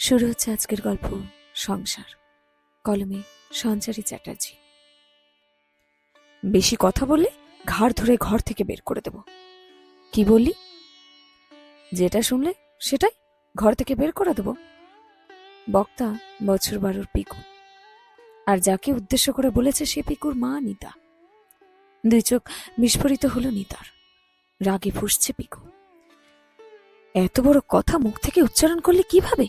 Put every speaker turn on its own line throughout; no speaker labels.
শুরু হচ্ছে আজকের গল্প সংসার। কলমে সঞ্চারী চ্যাটার্জি। বেশি কথা বললে ঘাড় ধরে ঘর থেকে বের করে দেব। কি বললি? যেটা শুনলে সেটাই ঘর থেকে বের করে দেব। বক্তা বছর 12 পিকু, আর যাকে উদ্দেশ্য করে বলেছে সে পিকুর মা নিতা। দুই চোখ বিস্ফোরিত হলো নিতার। রাগে ফুঁসছে পিকু। এত বড় কথা মুখ থেকে উচ্চারণ করলে কিভাবে?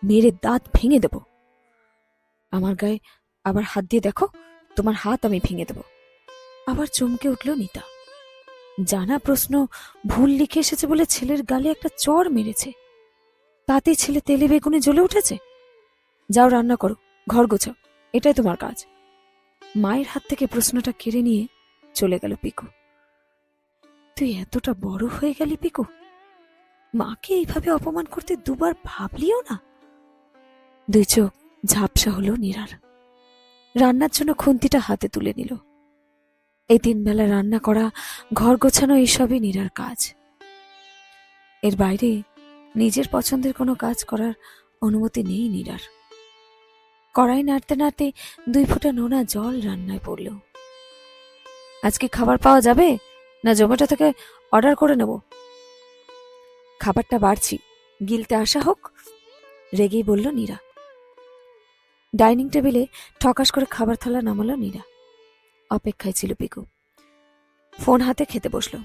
মেরে দাঁত ভেঙে দেব। আমার গায়ে আবার হাত দিয়ে দেখো, তোমার হাত আমি ভেঙে দেব। আবার চমকে উঠল নিতা। জানা প্রশ্ন ভুল লিখে এসেছে বলে ছেলের গালে একটা চড় মেরেছে, তাতেই ছেলে তেলে বেগুনে জ্বলে উঠেছে। যাও রান্না করো, ঘর গোছাও, এটাই তোমার কাজ। মায়ের হাত থেকে প্রশ্নটা কেড়ে নিয়ে চলে গেল পিকু। তুই এতটা বড় হয়ে গেলি পিকু, মাকে এইভাবে অপমান করতে দুবার ভাবলিও না? দুই চোখ ঝাপসা হলো নীরার। রান্নার জন্য খুন্তিটা হাতে তুলে নিল। এই 3 বেলা রান্না করা, ঘর গোছানো এইসবই নীরার কাজ। এর বাইরে নিজের পছন্দের কোনো কাজ করার অনুমতি নেই নীরার। কড়াই নাড়তে নাড়তে 2 ফোঁটা নোনা জল রান্নায় পড়ল। আজকে খাবার পাওয়া যাবে না জোম্যাটো থেকে অর্ডার করে নেব? খাবারটা বাড়ছি, গিলতে আসা হোক, রেগেই বলল নীরা। ডাইনিং টেবিলে ঠকাস করে খাবার থালা নামালো নীরা। অপেক্ষায় ছিল পিকু। ফোন হাতে খেতে বসলো।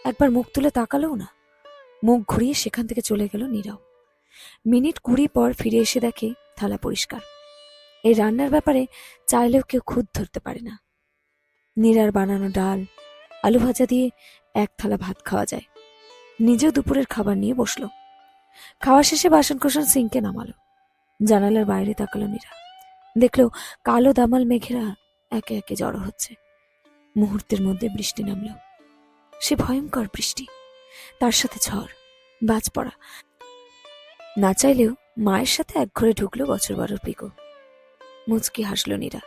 একবার মুখ তুলে তাকালোও না। মুখ ঘুরিয়ে সেখান থেকে চলে গেল নীরাও। মিনিট 20 পর ফিরে এসে দেখে থালা পরিষ্কার। এই রান্নার ব্যাপারে চাইলেও কেউ খুঁত ধরতে পারে না। নীরার বানানো ডাল, আলু ভাজা দিয়ে 1 থালা ভাত খাওয়া যায়। নিজেও দুপুরের খাবার নিয়ে বসলো। খাওয়া শেষে বাসনকোসন সিঙ্কে নামালো। জানালার বাইরে তাকালো নীরা। দেখলো কালো দামাল মেঘেরা একে একে জড়ো হচ্ছে। মুহূর্তের মধ্যে বৃষ্টি নামলো। সে ভয়ঙ্কর বৃষ্টি, তার সাথে ঝড়, বাজ পড়া। না চাইলেও মায়ের সাথে একঘরে ঢুকলো বছর 12 পিকু। মুচকি হাসল নীরা।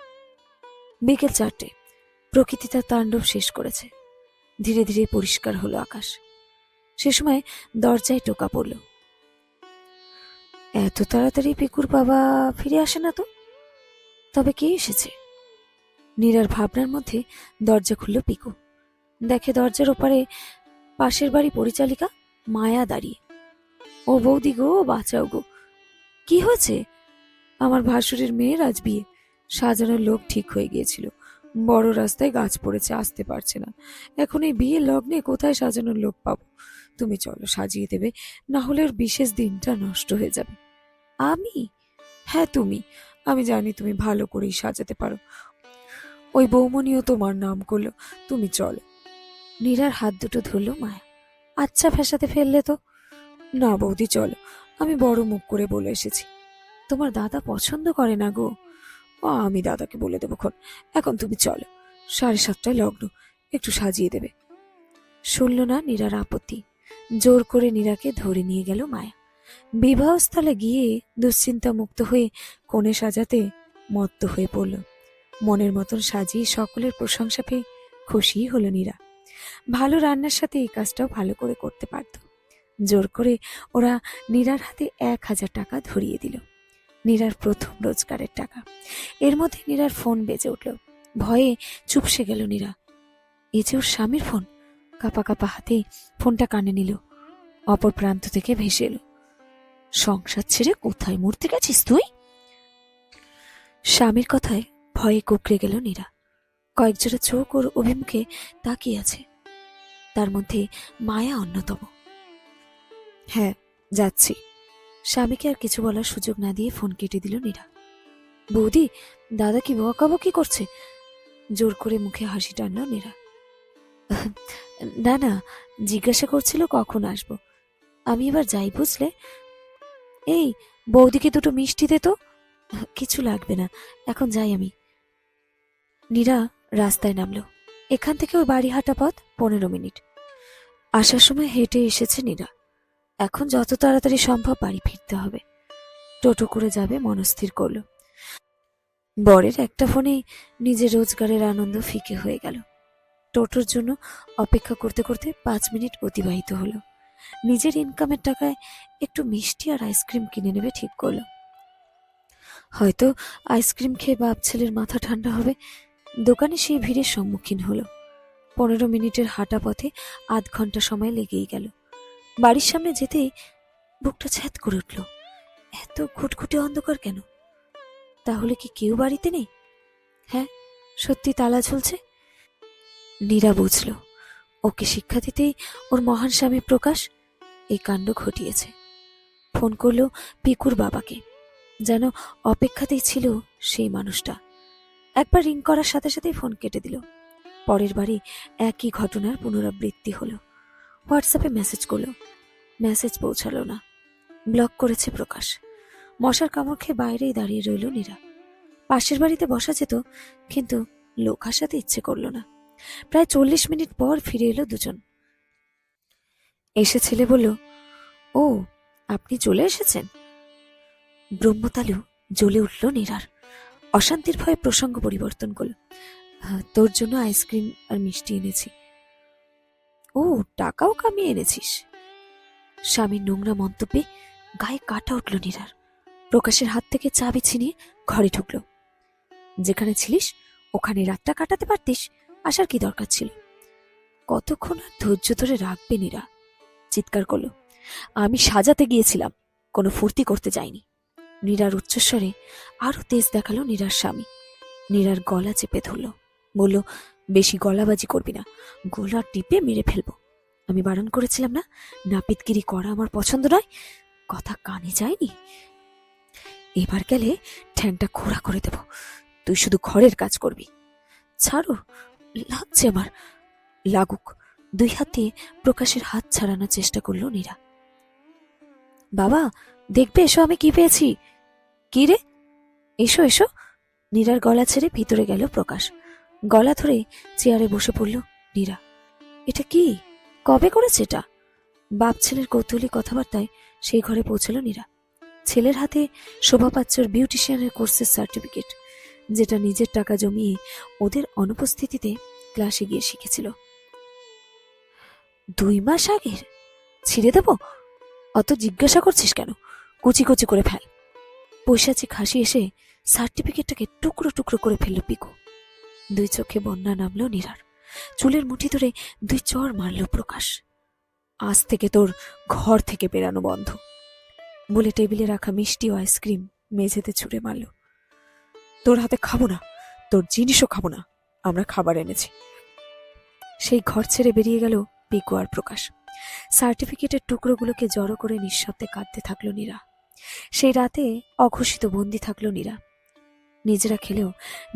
বিকেল 4টে। প্রকৃতি তার তাণ্ডব শেষ করেছে। ধীরে ধীরে পরিষ্কার হলো আকাশ। সে সময় দরজায় টোকা পড়ল। এত তাড়াতাড়ি পিকুর বাবা ফিরে আসে না তো? তবে কে এসেছে? নীরার ভাবনার মধ্যে দরজা খুলল পিকু। দেখে দরজার ওপারে পাশের বাড়ি পরিচালিকা মায়া দাঁড়িয়ে। ও বৌদি গো, বাঁচাও গো। কি হয়েছে? আমার ভাসুরের মেয়ের আজ বিয়ে। সাজানোর লোক ঠিক হয়ে গিয়েছিল, বড় রাস্তায় গাছ পড়েছে, আসতে পারছে না। এখন এই বিয়ে লগ্নে কোথায় সাজানোর লোক পাবো? তুমি চলো, সাজিয়ে দেবে, না হলে ওর বিশেষ দিনটা নষ্ট হয়ে যাবে। আমি? হ্যাঁ তুমি। আমি জানি তুমি ভালো করেই সাজাতে পারো। ওই বৌমনিও তোমার নাম করলো, তুমি চলো। নীরার হাত দুটো ধরলো মায়া। আচ্ছা ফ্যাসাতে ফেললে তো। না বৌদি চলো, আমি বড় মুখ করে বলে এসেছি। তোমার দাদা পছন্দ করে না গো। আমি দাদাকে বলে দেবো খন। এখন তুমি চলো, 7:30টায় লগ্ন, একটু সাজিয়ে দেবে। শুনল না নীরার আপত্তি। জোর করে নীরাকে ধরে নিয়ে গেল মায়া। বিবাহস্থলে গিয়ে দুশ্চিন্তা মুক্ত হয়ে কনে সাজাতে মত্ত হয়ে পড়ল। মনের মতন সাজিয়ে সকলের প্রশংসা পেয়ে খুশিই হলো নীরা। ভালো রান্নার সাথে এই কাজটাও ভালো করে করতে পারত। জোর করে ওরা নীরার হাতে 1000 টাকা ধরিয়ে দিল। নীরার প্রথম রোজগারের টাকা। এর মধ্যে নীরার ফোন বেজে উঠল। ভয়ে চুপসে গেল নীরা। এ যে ওর স্বামীর ফোন। কাঁপা কাঁপা হাতে ফোনটা কানে নিল। অপর প্রান্ত থেকে ভেসে এলো, সংসার ছেড়ে কোথায় মরতে গেছিস তুই? স্বামীর কথায় ভয়ে কুকড়ে গেল নীরা। কয়েকজোড়া চোখ ওর অভিমুখে তাকিয়ে আছে, তার মধ্যে মায়া অন্যতম। হ্যাঁ যাচ্ছি। স্বামীকে আর কিছু বলার সুযোগ না দিয়ে ফোন কেটে দিল নীরা। বৌদি, দাদা কি বকাবকি করছে? জোর করে মুখে হাসি টানল নীরা। না না, জিজ্ঞাসা করছিল কখন আসবো। আমি এবার যাই বুঝলে। এই বৌদিকে 2টো মিষ্টি দে তো। কিছু লাগবে না, এখন যাই আমি। নীরা রাস্তায় নামলো। এখান থেকে ওর বাড়ি হাঁটা পথ 15 মিনিট। আসার সময় হেঁটে এসেছে নীরা। এখন যত তাড়াতাড়ি সম্ভব বাড়ি ফিরতে হবে। টোটো করে যাবে মনস্থির করল। বরের একটা ফোনেই নিজের রোজগারের আনন্দ ফিকে হয়ে গেল। টোটোর জন্য অপেক্ষা করতে করতে 5 মিনিট অতিবাহিত হলো। নিজের ইনকামের টাকায় একটু মিষ্টি আর আইসক্রিম কিনে নেবে ঠিক করলো। হয়তো আইসক্রিম খেয়ে বাপ ছেলের মাথা ঠান্ডা হবে। দোকানে সেই ভিড়ের সম্মুখীন হলো। 15 মিনিটের হাঁটা পথে আধ ঘন্টা সময় লেগেই গেল। বাড়ির সামনে যেতেই বুকটা ছ্যাদ করে উঠল। এত ঘুটঘুটে অন্ধকার কেন? তাহলে কি কেউ বাড়িতে নেই? হ্যাঁ, সত্যি তালা ঝুলছে। নীরা বুঝল ওকে শিক্ষা দিতেই ওর মহান স্বামী প্রকাশ এই কাণ্ড ঘটিয়েছে। ফোন করলো পিকুর বাবাকে, যেন অপেক্ষাতেই ছিল সেই মানুষটা। একবার রিং করার সাথে সাথেই ফোন কেটে দিল। পরের বারই একই ঘটনার পুনরাবৃত্তি হলো। হোয়াটসঅ্যাপে মেসেজ করলো, মেসেজ পৌঁছালো না। ব্লক করেছে প্রকাশ। মশার কামড় খেয়ে বাইরেই দাঁড়িয়ে রইল নীরা। পাশের বাড়িতে বসা যেত, কিন্তু লোক আসাতে ইচ্ছে করল না। প্রায় 40 মিনিট পর ফিরে এলো দুজন। এসে ছেলে বলল, ও আপনি চলে এসেছেন। ব্রহ্মতালু জ্বলে উঠল নীরার। অশান্তির ভয়ে প্রসঙ্গ পরিবর্তন করল, তোর জন্য আইসক্রিম আর মিষ্টি এনেছি। ও টাকাও কামিয়ে এনেছিস। স্বামীর নোংরা মন্তব্যে গায়ে কাটা উঠল নীরার। প্রকাশের হাত থেকে চাবি ছিনিয়ে ঘরে ঢুকল। যেখানে ছিলিস ওখানে রাতটা কাটাতে পারতিস, আসার কি দরকার ছিল? কতক্ষণ আর ধৈর্য ধরে রাখবে নীরা? চিৎকার করল, আমি সাজাতে গিয়েছিলাম, কোনো ফুর্তি করতে যাইনি। নীরার উচ্চস্বরে আরো তেজ দেখালো নীরার স্বামী। নীরার গলা চেপে ধরল, বলল, বেশি গলাবাজি করবি না, গলা টিপে মেরে ফেলবো। আমি বারণ করেছিলাম না, নাপিতগিরি করা আমার পছন্দ নয়। কথা কানে যায়নি? এবার গেলে ঠ্যাংটা খোড়া করে দেব। তুই শুধু ঘরের কাজ করবি। ছাড়ো, লাগছে আমার। লাগুক। দুই হাত দিয়ে প্রকাশের হাত ছাড়ানোর চেষ্টা করলো নীরা। বাবা দেখবে এসো আমি কি পেয়েছি। কি রে? এসো এসো। নীরার গলা ছেড়ে ভিতরে গেল প্রকাশ। গলা ধরে চেয়ারে বসে পড়ল নীরা। এটা কি? কবে করেছে এটা? বাপ ছেলের কৌতূহলী কথাবার্তায় সেই ঘরে পৌঁছল নীরা। ছেলের হাতে শোভাপাচ্যর বিউটিশিয়ানের কোর্সের সার্টিফিকেট, যেটা নিজের টাকা জমিয়ে ওদের অনুপস্থিতিতে ক্লাসে গিয়ে শিখেছিল। 2 মাস আগের? ছিঁড়ে দেব? অত জিজ্ঞাসা করছিস কেন? কুচি কুচি করে ফেল। পৈশাচিক হাসি এসে সার্টিফিকেটটাকে টুকরো টুকরো করে ফেলল পিকু। 2 চোখে বন্যা নামলো নীরার। চুলের মুঠি ধরে 2 চড় মারল প্রকাশ। আজ থেকে তোর ঘর থেকে বেরানো বন্ধ, বলে টেবিলে রাখা মিষ্টি ও আইসক্রিম মেঝেতে ছুঁড়ে মারল। তোর হাতে খাবো না, তোর জিনিসও খাবো না, আমরা খাবার এনেছি। সেই ঘর ছেড়ে বেরিয়ে গেল পিকু আর প্রকাশ। সার্টিফিকেটের টুকরোগুলোকে জড়ো করে নিঃশব্দে কাঁদতে থাকলো নীরা। সেই রাতে অঘোষিত বন্দি থাকলো নীরা। নিজেরা খেলেও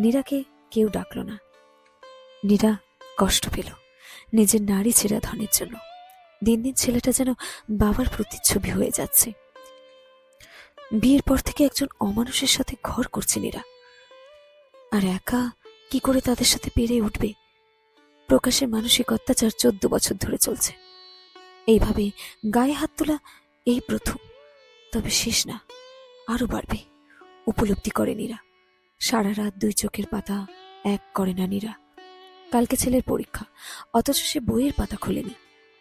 নীরাকে কেউ ডাকল না। নীরা কষ্ট পেল নিজের নারী ছেঁড়া ধনের জন্য। দিন দিন ছেলেটা যেন বাবার প্রতিচ্ছবি হয়ে যাচ্ছে। বিয়ের পর থেকে একজন অমানুষের সাথে ঘর করছে নীরা, আর একা কি করে তাদের সাথে পেরে উঠবে? প্রকাশের মানসিক অত্যাচার 14 বছর ধরে চলছে। এইভাবে গায়ে হাত তোলা এই প্রথম, তবে শেষ না, আরো বাড়বে উপলব্ধি করে নীরা। সারা রাত 2 চোখের পাতা এক করে না নীরা। কালকে ছেলের পরীক্ষা, অথচ সে বইয়ের পাতা খোলেনি,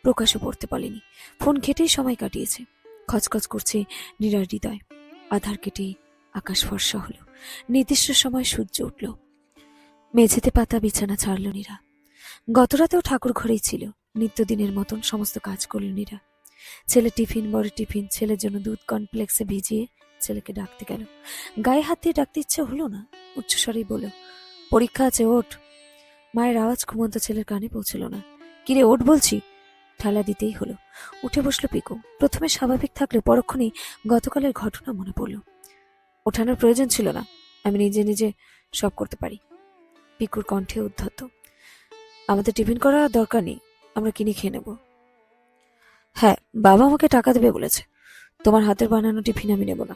প্রকাশও পড়তে পারেনি। ফোন ঘেটেই সময় কাটিয়েছে। খচখচ করছে নীরার হৃদয়। আধার কেটে আকাশ ফর্সা হলো। নির্দিষ্ট সময় সূর্য উঠল। মেঝেতে পাতা বিছানা ছাড়ল নীরা। গতরাতেও ঠাকুর ঘরেই ছিল। নিত্যদিনের মতন সমস্ত কাজ করল নীরা। ছেলে টিফিন, বড় টিফিন, ছেলের জন্য দুধ কর্নফ্লেক্সে ভিজিয়ে ছেলেকে ডাকতে গেল। গায়ে হাত দিয়ে ডাকতে ইচ্ছে হলো না, উচ্চস্বরেই বলল, পরীক্ষা আছে, ওঠ। মায়ের আওয়াজ ঘুমন্ত ছেলের কানে পৌঁছল না। কিরে ওঠ বলছি। ঠেলা দিতেই হলো। উঠে বসলো পিকু। প্রথমে স্বাভাবিক থাকলে পরক্ষণেই গতকালের ঘটনা মনে পড়ল। ওঠানোর প্রয়োজন ছিল না, আমি নিজে নিজে সব করতে পারি। পিকুর কণ্ঠে উদ্ধত, আমাদের টিফিন করার দরকার নেই, আমরা কিনে খেয়ে নেব। হ্যাঁ, বাবা আমাকে টাকা দেবে বলেছে, তোমার হাতের বানানো টিফিন আমি নেব না।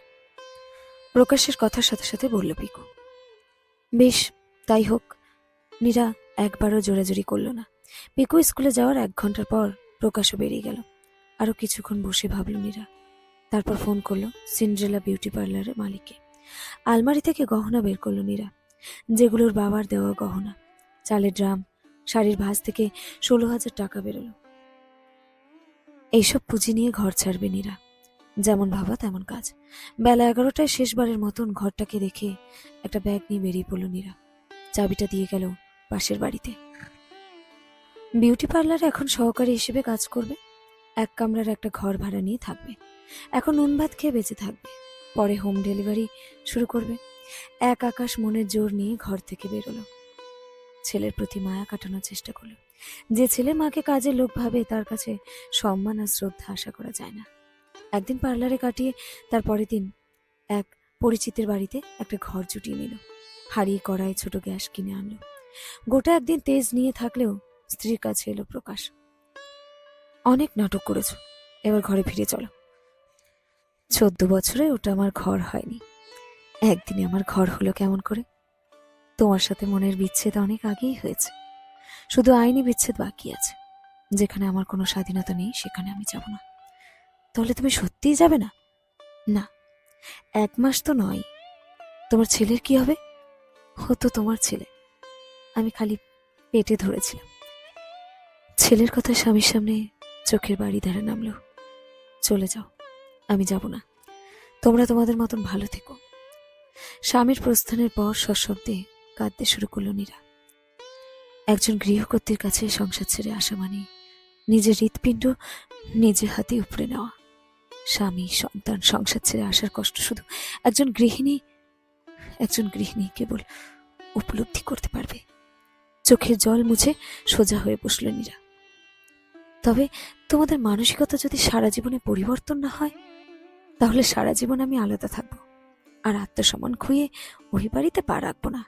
প্রকাশের কথার সাথে সাথে বলল পিকু। বেশ, তাই হোক। নীরা একবারও জোরাজুরি করল না। পিকু স্কুলে যাওয়ার 1 ঘন্টা পর প্রকাশও বেরিয়ে গেল। আরো কিছুক্ষণ বসে ভাবল নীরা। তারপর ফোন করলো সিন্ড্রেলা বিউটি পার্লারের মালিককে। আলমারি থেকে গহনা বের করলো নীরা, যেগুলোর বাবার দেওয়া গহনা। চালের ড্রাম, শাড়ির ভাঁজ থেকে 16,000 টাকা বেরোলো। এইসব পুঁজি নিয়ে ঘর ছাড়বে নীরা। যেমন ভাবা তেমন কাজ। বেলা 11টায় শেষবারের মতন ঘরটাকে রেখে একটা ব্যাগ নিয়ে বেরিয়ে পড়ল নীরা। চাবিটা দিয়ে গেল পাশের বাড়িতে। বিউটি পার্লারে এখন সহকারী হিসেবে কাজ করবে। 1 কামরার একটা ঘর ভাড়া নিয়ে থাকবে। এখন নুন ভাত খেয়ে বেঁচে থাকবে, পরে হোম ডেলিভারি শুরু করবে। এক আকাশ মনের জোর নিয়ে ঘর থেকে বেরোলো। ছেলের প্রতি মায়া কাটানোর চেষ্টা করলো। যে ছেলে মাকে কাজের লোক ভাবে তার কাছে সম্মান আর শ্রদ্ধা আশা করা যায় না। একদিন পার্লারে কাটিয়ে তার পরের দিন এক পরিচিতের বাড়িতে একটা ঘর জুটিয়ে নিল। হাঁড়ি কড়াই ছোট গ্যাস কিনে আনলো। গোটা একদিন তেজ নিয়ে থাকলেও স্ত্রীর কাছে এলো প্রকাশ। অনেক নাটক করেছ, এবার ঘরে ফিরে চলো। 14 বছরে ওটা আমার ঘর হয়নি, একদিনে আমার ঘর হলো কেমন করে? তোমার সাথে মনের বিচ্ছেদ অনেক আগেই হয়েছে, শুধু আইনি বিচ্ছেদ বাকি আছে। যেখানে আমার কোনো স্বাধীনতা নেই সেখানে আমি যাব না। তাহলে তুমি সত্যিই যাবে না? না, 1 মাস তো নয়। তোমার ছেলের কি হবে? হতো তোমার ছেলে, আমি খালি পেটে ধরেছিলাম। ছেলের কথা স্বামীর সামনে চোখের বাড়ি ধারে নামলো। চলে যাও, আমি যাব না। তোমরা তোমাদের মতন ভালো থেকো। স্বামীর প্রস্থানের পর সশব্দে কাঁদতে শুরু করল নীরা। একজন গৃহকর্ত্রীর কাছে সংসার ছেড়ে আসা মানে নিজের হৃৎপিণ্ড নিজের হাতে উপড়ে নেওয়া। স্বামী সন্তান সংসার ছেড়ে আসার কষ্ট শুধু একজন গৃহিণী কেবল উপলব্ধি করতে পারবে। চোখের জল মুছে সোজা হয়ে বসল নীরা। তবে তোমাদের মানসিকতা যদি সারা জীবনে পরিবর্তন না হয়, তাহলে সারা জীবন আমি আলাদা থাকবো আর আত্মসম্মান খুঁয়ে ওই বাড়িতে পা রাখবো না।